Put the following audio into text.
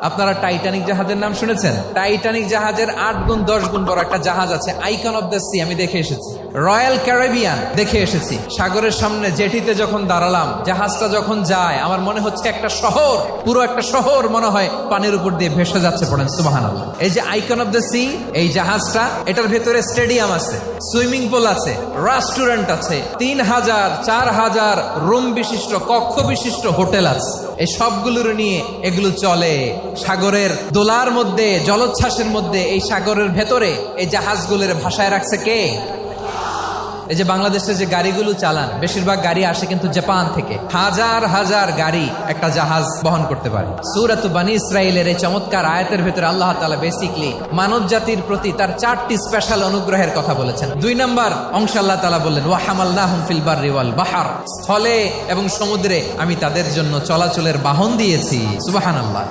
আপনারা টাইটানিক জাহাজের নাম শুনেছেন? টাইটানিক জাহাজের 8 গুণ 10 গুণ বড় একটা জাহাজ আছে, আইকন অফ দ্য সি। আমি দেখে এসেছি। রয়্যাল ক্যারিবিয়ান দেখে এসেছি। সাগরের সামনে জেটিতে যখন দাঁড়ালাম, জাহাজটা যখন যায়, আমার মনে হচ্ছে একটা শহর, পুরো একটা শহর মনে হয় পানির উপর দিয়ে ভেসে যাচ্ছে। পড়েন সুবহানাল্লাহ। এই যে আইকন অফ দ্য সি, এই জাহাজটা, এটার ভেতরে স্টেডিয়াম আছে, সুইমিং পুল আছে, রেস্টুরেন্ট আছে, 3000 4000 রুম বিশিষ্ট, কক্ষ বিশিষ্ট হোটেল আছে। এই সবগুলোর নিয়ে এগুলো চলে সাগরের দোলার মধ্যে, জলোচ্ছ্বাসের মধ্যে। এই সাগরের ভেতরে এই জাহাজগুলোর ভাষায় রাখছে কে? এই যে বাংলাদেশে যে গাড়িগুলো চালান, বেশিরভাগ গাড়ি আসে কিন্তু জাপান থেকে। হাজার হাজার গাড়ি একটা জাহাজ বহন করতে পারে। সূরাত বনী ইসরাইলের এই চমৎকার আয়াতের ভেতরে আল্লাহ তাআলা বেসিক্যালি মানব জাতির প্রতি তার 4টি স্পেশাল অনুগ্রহের কথা বলেছেন। 2 নম্বর অংশে আল্লাহ তাআলা বললেন, ওয়া হামালনাহুম ফিল বাররি ওয়াল বাহর, স্থলে এবং সমুদ্রে আমি তাদের জন্য চলাচলের বাহন দিয়েছি। সুবহানাল্লাহ।